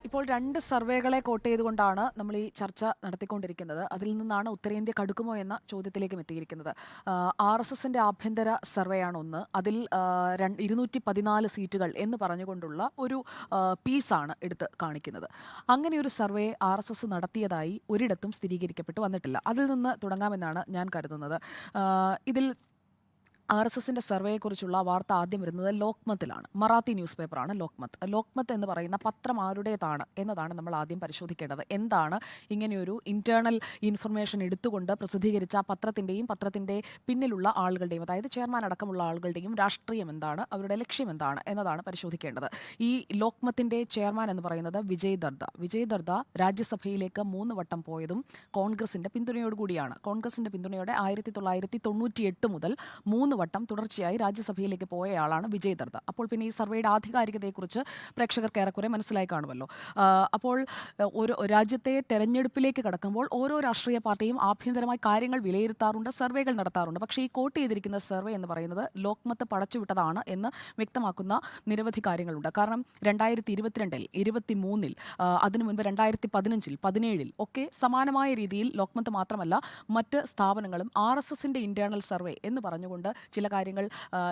ഇപ്പോൾ രണ്ട് സർവേകളെ കോട്ട് ചെയ്തുകൊണ്ടാണ് നമ്മൾ ഈ ചർച്ച നടത്തിക്കൊണ്ടിരിക്കുന്നത്. അതിൽ നിന്നാണ് ഉത്തരേന്ത്യ കടുക്കുമോ എന്ന ചോദ്യത്തിലേക്കും എത്തിയിരിക്കുന്നത്. RSSന്റെ ആഭ്യന്തര സർവേയാണ് ഒന്ന്. അതിൽ 214 സീറ്റുകൾ എന്ന് പറഞ്ഞുകൊണ്ടുള്ള ഒരു പീസാണ് എടുത്ത് കാണിക്കുന്നത്. അങ്ങനെയൊരു സർവേ RSS നടത്തിയതായി ഒരിടത്തും സ്ഥിരീകരിക്കപ്പെട്ടു വന്നിട്ടില്ല. അതിൽ നിന്ന് തുടങ്ങാമെന്നാണ് ഞാൻ കരുതുന്നത്. ഇതിൽ RSSന്റെ സർവേയെക്കുറിച്ചുള്ള വാർത്ത ആദ്യം വരുന്നത് ലോക്മത്തിലാണ്. മറാത്തി ന്യൂസ് പേപ്പറാണ് ലോക്മത്ത്. ലോക്മത്ത് എന്ന് പറയുന്ന പത്രം ആരുടേതാണ് എന്നതാണ് നമ്മൾ ആദ്യം പരിശോധിക്കേണ്ടത്. എന്താണ് ഇങ്ങനെയൊരു ഇന്റേണൽ ഇൻഫർമേഷൻ എടുത്തുകൊണ്ട് പ്രസിദ്ധീകരിച്ച പത്രത്തിൻ്റെ പിന്നിലുള്ള ആളുകളുടെയും, അതായത് ചെയർമാൻ അടക്കമുള്ള ആളുകളുടെയും രാഷ്ട്രീയം എന്താണ്, അവരുടെ ലക്ഷ്യം എന്താണ് എന്നതാണ് പരിശോധിക്കേണ്ടത്. ഈ ലോക്മത്തിൻ്റെ ചെയർമാൻ എന്ന് പറയുന്നത് വിജയ് ദർദ. വിജയ് ദർദ രാജ്യസഭയിലേക്ക് 3 വട്ടം പോയതും കോൺഗ്രസിൻ്റെ പിന്തുണയോടുകൂടിയാണ്. കോൺഗ്രസിൻ്റെ പിന്തുണയോടെ 1998 മുതൽ 3 വട്ടം തുടർച്ചയായി രാജ്യസഭയിലേക്ക് പോയയാളാണ് വിജയ് ദർദ. അപ്പോൾ പിന്നെ ഈ സർവേയുടെ ആധികാരികതയെക്കുറിച്ച് പ്രേക്ഷകർക്ക് ഏറെക്കുറെ മനസ്സിലായി കാണുമല്ലോ. അപ്പോൾ ഒരു രാജ്യത്തെ തെരഞ്ഞെടുപ്പിലേക്ക് കടക്കുമ്പോൾ ഓരോ രാഷ്ട്രീയ പാർട്ടിയും ആഭ്യന്തരമായി കാര്യങ്ങൾ വിലയിരുത്താറുണ്ട്, സർവേകൾ നടത്താറുണ്ട്. പക്ഷേ ഈ കോട്ട് ചെയ്തിരിക്കുന്ന സർവേ എന്ന് പറയുന്നത് ലോക്മത്ത് പടച്ചുവിട്ടതാണ് എന്ന് വ്യക്തമാക്കുന്ന നിരവധി കാര്യങ്ങളുണ്ട്. കാരണം 2022-ൽ 23-ൽ അതിനു മുൻപ് 2015-ൽ 17-ൽ ഒക്കെ സമാനമായ രീതിയിൽ ലോക്മത്ത് മാത്രമല്ല മറ്റ് സ്ഥാപനങ്ങളും RSSന്റെ ഇന്റേണൽ സർവേ എന്ന് പറഞ്ഞുകൊണ്ട് ചില കാര്യങ്ങൾ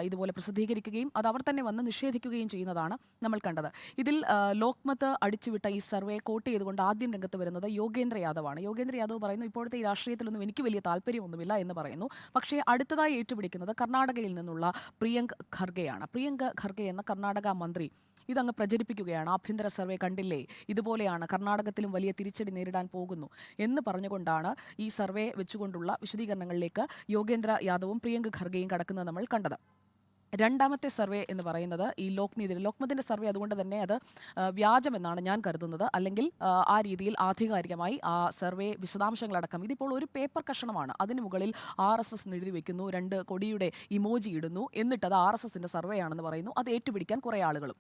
ഇതുപോലെ പ്രസിദ്ധീകരിക്കുകയും അത് അവർ തന്നെ വന്ന് നിഷേധിക്കുകയും ചെയ്യുന്നതാണ് നമ്മൾ കണ്ടത്. ഇതിൽ ലോക്മത്ത് അടിച്ചുവിട്ട ഈ സർവേ കോട്ട് ചെയ്തുകൊണ്ട് ആദ്യം രംഗത്ത് വരുന്നത് യോഗേന്ദ്ര യാദവാണ്. യോഗേന്ദ്ര യാദവ് പറയുന്നു, ഇപ്പോഴത്തെ ഈ രാഷ്ട്രീയത്തിലൊന്നും എനിക്ക് വലിയ താല്പര്യമൊന്നുമില്ല എന്ന് പറയുന്നു. പക്ഷേ അടുത്തതായി ഏറ്റുപിടിക്കുന്നത് കർണാടകയിൽ നിന്നുള്ള പ്രിയങ്ക് ഖർഗെയാണ്. പ്രിയങ്ക് ഖർഗെ എന്ന കർണാടക മന്ത്രി ഇതങ്ങ് പ്രചരിപ്പിക്കുകയാണ്. ആഭ്യന്തര സർവേ കണ്ടില്ലേ, ഇതുപോലെയാണ്, കർണാടകത്തിലും വലിയ തിരിച്ചടി നേരിടാൻ പോകുന്നു എന്ന് പറഞ്ഞുകൊണ്ടാണ് ഈ സർവേ വെച്ചുകൊണ്ടുള്ള വിശദീകരണങ്ങളിലേക്ക് യോഗേന്ദ്ര യാദവും പ്രിയങ്ക് ഖർഗെയും കടക്കുന്നത് നമ്മൾ കണ്ടത്. രണ്ടാമത്തെ സർവേ എന്ന് പറയുന്നത് ഈ ലോക്മത്തിൻ്റെ സർവേ. അതുകൊണ്ട് തന്നെ അത് വ്യാജമെന്നാണ് ഞാൻ കരുതുന്നത്. അല്ലെങ്കിൽ ആ രീതിയിൽ ആധികാരികമായി ആ സർവേ വിശദാംശങ്ങളടക്കം ഇതിപ്പോൾ ഒരു പേപ്പർ കഷണമാണ്. അതിന് മുകളിൽ RSS എഴുതി വെക്കുന്നു, 2 കൊടിയുടെ ഇമോജി ഇടുന്നു, എന്നിട്ട് അത് RSSന്റെ സർവേ ആണെന്ന് പറയുന്നു. അത് ഏറ്റുപിടിക്കാൻ കുറേ ആളുകളും.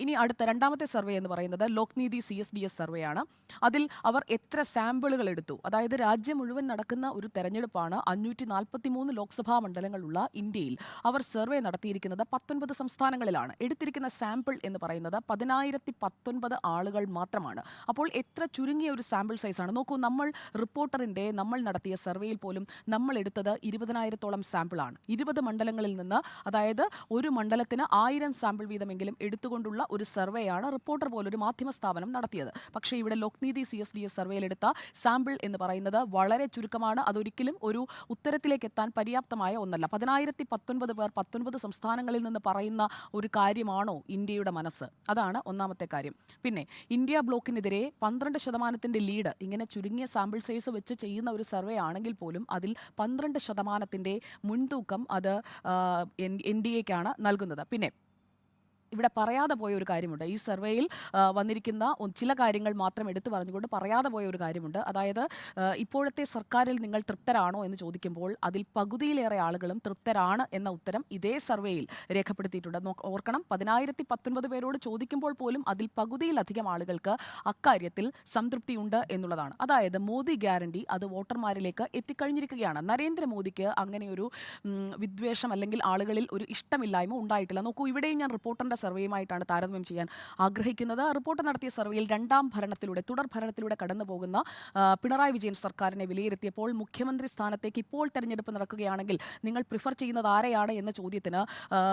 ഇനി അടുത്ത രണ്ടാമത്തെ സർവേ എന്ന് പറയുന്നത് ലോക്നീതി CSDS സർവേയാണ്. അതിൽ അവർ എത്ര സാമ്പിളുകൾ എടുത്തു, അതായത് രാജ്യം മുഴുവൻ നടക്കുന്ന ഒരു തെരഞ്ഞെടുപ്പാണ്. 543 ലോക്സഭാ മണ്ഡലങ്ങളുള്ള ഇന്ത്യയിൽ അവർ സർവേ നടത്തിയിരിക്കുന്നത് 19 സംസ്ഥാനങ്ങളിലാണ്. എടുത്തിരിക്കുന്ന സാമ്പിൾ എന്ന് പറയുന്നത് 10,019 ആളുകൾ മാത്രമാണ്. അപ്പോൾ എത്ര ചുരുങ്ങിയ ഒരു സാമ്പിൾ സൈസാണ് നോക്കൂ. നമ്മൾ നടത്തിയ സർവേയിൽ പോലും നമ്മൾ എടുത്തത് 20,000-ഓളം സാമ്പിളാണ്. 20 മണ്ഡലങ്ങളിൽ നിന്ന്, അതായത് ഒരു മണ്ഡലത്തിന് 1000 സാമ്പിൾ വീതമെങ്കിലും എടുത്തുകൊണ്ടുള്ള ഒരു സർവേയാണ് റിപ്പോർട്ടർ പോലൊരു മാധ്യമ സ്ഥാപനം നടത്തിയത്. പക്ഷേ ഇവിടെ ലോക്നീതി CSDS സർവേയിൽ എടുത്ത സാമ്പിൾ എന്ന് പറയുന്നത് വളരെ ചുരുക്കമാണ്. അതൊരിക്കലും ഒരു ഉത്തരത്തിലേക്ക് എത്താൻ പര്യാപ്തമായ ഒന്നല്ല. 10,019 പേർ 19 സംസ്ഥാനങ്ങളിൽ നിന്ന് പറയുന്ന ഒരു കാര്യമാണോ ഇന്ത്യയുടെ മനസ്സ്? അതാണ് ഒന്നാമത്തെ കാര്യം. പിന്നെ ഇന്ത്യ ബ്ലോക്കിനെതിരെ 12% ലീഡ് ഇങ്ങനെ ചുരുങ്ങിയ സാമ്പിൾ സൈസ് വെച്ച് ചെയ്യുന്ന ഒരു സർവേ ആണെങ്കിൽ പോലും അതിൽ 12% മുൻതൂക്കം അത് NDAക്കാണ് നൽകുന്നത്. പിന്നെ ഇവിടെ പറയാതെ പോയ ഒരു കാര്യമുണ്ട്. ഈ സർവേയിൽ വന്നിരിക്കുന്ന ചില കാര്യങ്ങൾ മാത്രം എടുത്തു പറഞ്ഞുകൊണ്ട് പറയാതെ പോയ ഒരു കാര്യമുണ്ട്. അതായത് ഇപ്പോഴത്തെ സർക്കാരിൽ നിങ്ങൾ തൃപ്തരാണോ എന്ന് ചോദിക്കുമ്പോൾ അതിൽ പകുതിയിലേറെ ആളുകളും തൃപ്തരാണ് എന്ന ഉത്തരം ഇതേ സർവേയിൽ രേഖപ്പെടുത്തിയിട്ടുണ്ട്. ഓർക്കണം, 10,019 പേരോട് ചോദിക്കുമ്പോൾ പോലും അതിൽ പകുതിയിലധികം ആളുകൾക്ക് അക്കാര്യത്തിൽ സംതൃപ്തിയുണ്ട് എന്നുള്ളതാണ്. അതായത് മോദി ഗ്യാരണ്ടി അത് വോട്ടർമാരിലേക്ക് എത്തിക്കഴിഞ്ഞിരിക്കുകയാണ്. നരേന്ദ്രമോദിക്ക് അങ്ങനെയൊരു വിദ്വേഷം അല്ലെങ്കിൽ ആളുകളിൽ ഒരു ഇഷ്ടമില്ലായ്മ ഉണ്ടായിട്ടില്ല. നോക്കൂ, ഇവിടെയും ഞാൻ റിപ്പോർട്ടറിൻ്റെ സർവേയുമായിട്ടാണ് താരതമ്യം ചെയ്യാൻ ആഗ്രഹിക്കുന്നത്. റിപ്പോർട്ട് നടത്തിയ സർവേയിൽ തുടർ ഭരണത്തിലൂടെ കടന്നു പോകുന്ന പിണറായി വിജയൻ സർക്കാരിനെ വിലയിരുത്തിയപ്പോൾ മുഖ്യമന്ത്രി സ്ഥാനത്തേക്ക് ഇപ്പോൾ തെരഞ്ഞെടുപ്പ് നടക്കുകയാണെങ്കിൽ നിങ്ങൾ പ്രിഫർ ചെയ്യുന്നത് ആരെയാണ് എന്ന ചോദ്യത്തിന്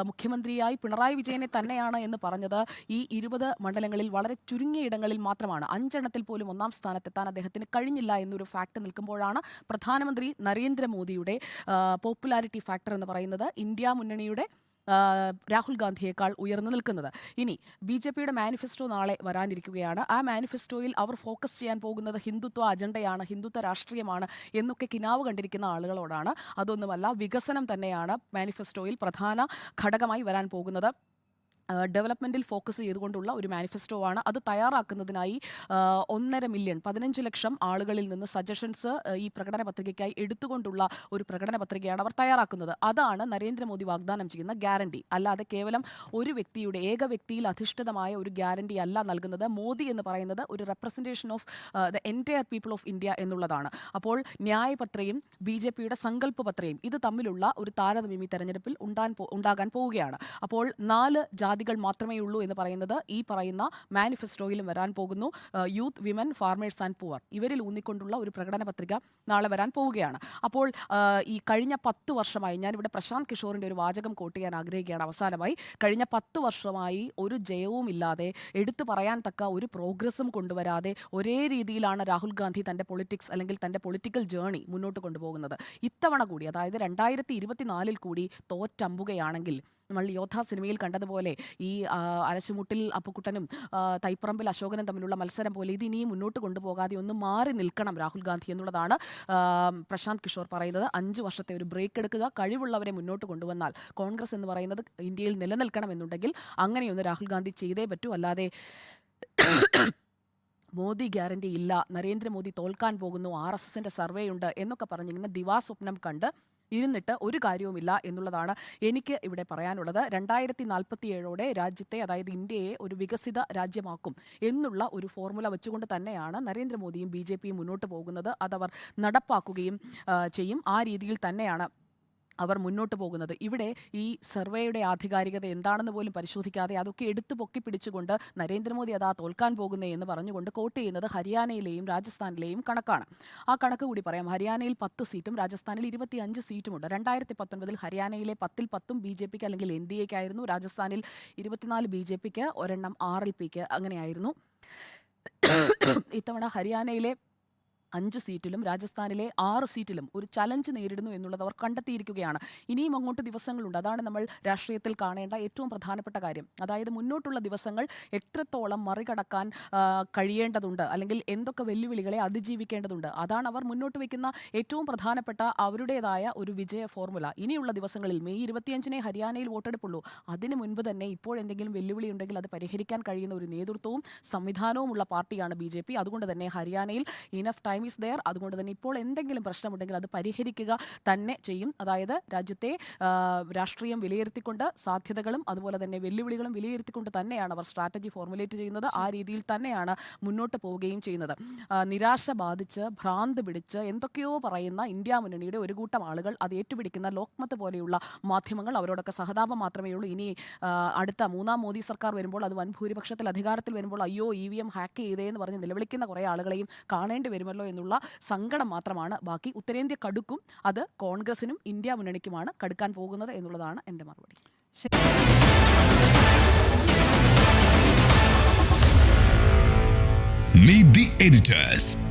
മുഖ്യമന്ത്രിയായി പിണറായി വിജയനെ തന്നെയാണ് എന്ന് പറഞ്ഞത് ഈ 20 മണ്ഡലങ്ങളിൽ വളരെ ചുരുങ്ങിയ ഇടങ്ങളിൽ മാത്രമാണ്. 5 എണ്ണത്തിൽ പോലും ഒന്നാം സ്ഥാനത്തെത്താൻ അദ്ദേഹത്തിന് കഴിഞ്ഞില്ല എന്നൊരു ഫാക്ട് നിൽക്കുമ്പോഴാണ് പ്രധാനമന്ത്രി നരേന്ദ്രമോദിയുടെ പോപ്പുലാരിറ്റി ഫാക്ടർ എന്ന് പറയുന്നത് ഇന്ത്യ മുന്നണിയുടെ രാഹുൽ ഗാന്ധിയേക്കാൾ ഉയർന്നു നിൽക്കുന്നത്. ഇനി BJPയുടെ മാനിഫെസ്റ്റോ നാളെ വരാനിരിക്കുകയാണ്. ആ മാനിഫെസ്റ്റോയിൽ അവർ ഫോക്കസ് ചെയ്യാൻ പോകുന്നത് ഹിന്ദുത്വ അജണ്ടയാണ്, ഹിന്ദുത്വ രാഷ്ട്രീയമാണ് എന്നൊക്കെ കിനാവ് കണ്ടിരിക്കുന്ന ആളുകളോടാണ്. അതൊന്നുമല്ല, വികസനം തന്നെയാണ് മാനിഫെസ്റ്റോയിൽ പ്രധാന ഘടകമായി വരാൻ പോകുന്നത്. ഡെവലപ്മെൻറ്റിൽ ഫോക്കസ് ചെയ്തുകൊണ്ടുള്ള ഒരു മാനിഫെസ്റ്റോ ആണ്. അത് തയ്യാറാക്കുന്നതിനായി 1.5 മില്യൺ 15 ലക്ഷം ആളുകളിൽ നിന്ന് സജഷൻസ് ഈ പ്രകടന പത്രികയ്ക്കായി എടുത്തുകൊണ്ടുള്ള ഒരു പ്രകടന പത്രികയാണ് അവർ തയ്യാറാക്കുന്നത്. അതാണ് നരേന്ദ്രമോദി വാഗ്ദാനം ചെയ്യുന്ന ഗ്യാരണ്ടി. അല്ലാതെ കേവലം ഒരു ഏക വ്യക്തിയിൽ അധിഷ്ഠിതമായ ഒരു ഗ്യാരണ്ടി അല്ല നൽകുന്നത്. മോദി എന്ന് പറയുന്നത് ഒരു representation of the entire people of India എന്നുള്ളതാണ്. അപ്പോൾ ന്യായപത്രയും BJPയുടെ സങ്കല്പ പത്രയും ഇത് തമ്മിലുള്ള ഒരു താരതമ്യം ഈ തെരഞ്ഞെടുപ്പിൽ ഉണ്ടാകാൻ പോവുകയാണ്. അപ്പോൾ 4 ജാതി ഉപാധികൾ മാത്രമേ ഉള്ളൂ എന്ന് പറയുന്നത് ഈ പറയുന്ന മാനിഫെസ്റ്റോയിലും വരാൻ പോകുന്നു. Youth, women, farmers and poor ഇവരിൽ ഊന്നിക്കൊണ്ടുള്ള ഒരു പ്രകടന പത്രിക നാളെ വരാൻ പോവുകയാണ്. അപ്പോൾ ഈ കഴിഞ്ഞ 10 വർഷമായി ഞാനിവിടെ പ്രശാന്ത് കിഷോറിൻ്റെ ഒരു വാചകം കോട്ട് ചെയ്യാൻ ആഗ്രഹിക്കുകയാണ്. അവസാനമായി, കഴിഞ്ഞ 10 വർഷമായി ഒരു ജയവും ഇല്ലാതെ എടുത്തു പറയാൻ തക്ക ഒരു പ്രോഗ്രസ്സും കൊണ്ടുവരാതെ ഒരേ രീതിയിലാണ് രാഹുൽ ഗാന്ധി തൻ്റെ പൊളിറ്റിക്സ് അല്ലെങ്കിൽ തൻ്റെ പൊളിറ്റിക്കൽ ജേണി മുന്നോട്ട് കൊണ്ടുപോകുന്നത്. ഇത്തവണ കൂടി, അതായത് 2024 കൂടി തോറ്റമ്പുകയാണെങ്കിൽ നമ്മൾ യോദ്ധ സിനിമയിൽ കണ്ടതുപോലെ ഈ അരശുമുട്ടിൽ അപ്പുക്കുട്ടനും തൈപ്പറമ്പിൽ അശോകനും തമ്മിലുള്ള മത്സരം പോലെ ഇത് ഇനിയും മുന്നോട്ട് കൊണ്ടുപോകാതെ ഒന്ന് മാറി നിൽക്കണം രാഹുൽ ഗാന്ധി എന്നുള്ളതാണ് പ്രശാന്ത് കിഷോർ പറയുന്നത്. 5 വർഷത്തെ ഒരു ബ്രേക്ക് എടുക്കുക, കഴിവുള്ളവരെ മുന്നോട്ട് കൊണ്ടുവന്നാൽ കോൺഗ്രസ് എന്ന് പറയുന്നത് ഇന്ത്യയിൽ നിലനിൽക്കണമെന്നുണ്ടെങ്കിൽ അങ്ങനെയൊന്ന് രാഹുൽ ഗാന്ധി ചെയ്തേ പറ്റൂ. അല്ലാതെ മോദി ഗ്യാരണ്ടി ഇല്ല, നരേന്ദ്രമോദി തോൽക്കാൻ പോകുന്നു, RSSന്റെ സർവേ ഉണ്ട് എന്നൊക്കെ പറഞ്ഞിങ്ങനെ ദിവാസ്വപ്നം കണ്ട് ഇരുന്നിട്ട് ഒരു കാര്യവുമില്ല എന്നുള്ളതാണ് എനിക്ക് ഇവിടെ പറയാനുള്ളത്. 2047 രാജ്യത്തെ, അതായത് ഇന്ത്യയെ ഒരു വികസിത രാജ്യമാക്കും എന്നുള്ള ഒരു ഫോർമുല വെച്ചുകൊണ്ട് തന്നെയാണ് നരേന്ദ്രമോദിയും BJPയും മുന്നോട്ട് പോകുന്നത്. അതവർ നടപ്പാക്കുകയും ചെയ്യും. ആ രീതിയിൽ തന്നെയാണ് അവർ മുന്നോട്ട് പോകുന്നത്. ഇവിടെ ഈ സർവേയുടെ ആധികാരികത എന്താണെന്ന് പോലും പരിശോധിക്കാതെ അതൊക്കെ എടുത്തു പൊക്കി പിടിച്ചുകൊണ്ട് നരേന്ദ്രമോദി അതാ തോൽക്കാൻ പോകുന്നേ എന്ന് പറഞ്ഞുകൊണ്ട് കോട്ട് ചെയ്യുന്നത് ഹരിയാനയിലെയും രാജസ്ഥാനിലെയും കണക്കാണ്. ആ കണക്ക് കൂടി പറയാം. ഹരിയാനയിൽ 10 സീറ്റും രാജസ്ഥാനിൽ 25 സീറ്റുമുണ്ട്. 2019 ഹരിയാനയിലെ 10ൽ 10 BJPക്ക് അല്ലെങ്കിൽ NDAക്ക് ആയിരുന്നു. രാജസ്ഥാനിൽ 24 BJPക്ക്, ഒരെണ്ണം RLPക്ക് അങ്ങനെയായിരുന്നു. ഇത്തവണ ഹരിയാനയിലെ 5 സീറ്റിലും രാജസ്ഥാനിലെ 6 സീറ്റിലും ഒരു ചലഞ്ച് നേരിടുന്നു എന്നുള്ളത് അവർ കണ്ടെത്തിയിരിക്കുകയാണ്. ഇനിയും അങ്ങോട്ട് ദിവസങ്ങളുണ്ട്. അതാണ് നമ്മൾ രാഷ്ട്രീയത്തിൽ കാണേണ്ട ഏറ്റവും പ്രധാനപ്പെട്ട കാര്യം. അതായത് മുന്നോട്ടുള്ള ദിവസങ്ങൾ എത്രത്തോളം മറികടക്കാൻ കഴിയേണ്ടതുണ്ട്, അല്ലെങ്കിൽ എന്തൊക്കെ വെല്ലുവിളികളെ അതിജീവിക്കേണ്ടതുണ്ട്. അതാണ് അവർ മുന്നോട്ട് വയ്ക്കുന്ന ഏറ്റവും പ്രധാനപ്പെട്ട അവരുടേതായ ഒരു വിജയ ഫോർമുല. ഇനിയുള്ള ദിവസങ്ങളിൽ മെയ് 25 ഹരിയാനയിൽ വോട്ടെടുപ്പുള്ളൂ. അതിന് മുൻപ് തന്നെ ഇപ്പോഴെന്തെങ്കിലും വെല്ലുവിളി ഉണ്ടെങ്കിൽ അത് പരിഹരിക്കാൻ കഴിയുന്ന ഒരു നേതൃത്വവും സംവിധാനവുമുള്ള പാർട്ടിയാണ് BJP. അതുകൊണ്ട് തന്നെ ഹരിയാനയിൽ ഇനഫ് ടൈം ഈസ് ദെയർ. അതുകൊണ്ട് തന്നെ ഇപ്പോൾ എന്തെങ്കിലും പ്രശ്നമുണ്ടെങ്കിൽ അത് പരിഹരിക്കുക തന്നെ ചെയ്യും. അതായത് രാജ്യത്തെ രാഷ്ട്രീയം വിലയിരുത്തിക്കൊണ്ട്, സാധ്യതകളും അതുപോലെ തന്നെ വെല്ലുവിളികളും വിലയിരുത്തിക്കൊണ്ട് തന്നെയാണ് അവർ സ്ട്രാറ്റജി ഫോർമുലേറ്റ് ചെയ്യുന്നത്. ആ രീതിയിൽ തന്നെയാണ് മുന്നോട്ട് പോവുകയും ചെയ്യുന്നത്. നിരാശ ബാധിച്ച് ഭ്രാന്ത് പിടിച്ച് എന്തൊക്കെയോ പറയുന്ന ഇന്ത്യ മുന്നണിയുടെ ഒരു കൂട്ടം ആളുകൾ അത് ഏറ്റുപിടിക്കുന്ന ലോക്മത്ത് പോലെയുള്ള മാധ്യമങ്ങൾ, അവരോടൊക്കെ സഹതാപം മാത്രമേ ഉള്ളൂ. ഇനി അടുത്ത 3ാം മോദി സർക്കാർ വരുമ്പോൾ, അത് വൻ ഭൂരിപക്ഷത്തിൽ അധികാരത്തിൽ വരുമ്പോൾ അയ്യോ EVM ഹാക്ക് ചെയ്തേ എന്ന് പറഞ്ഞ് നിലവിളിക്കുന്ന കുറേ ആളുകളെയും കാണേണ്ടി വരുമല്ലോ എന്നുള്ള സങ്കടം മാത്രമാണ് ബാക്കി. ഉത്തരേന്ത്യ കടുക്കും. അത് കോൺഗ്രസിനും ഇന്ത്യ മുന്നണിക്കുമാണ് കടുക്കാൻ പോകുന്നത് എന്നുള്ളതാണ് എൻ്റെ മറുപടി. Meet the editors.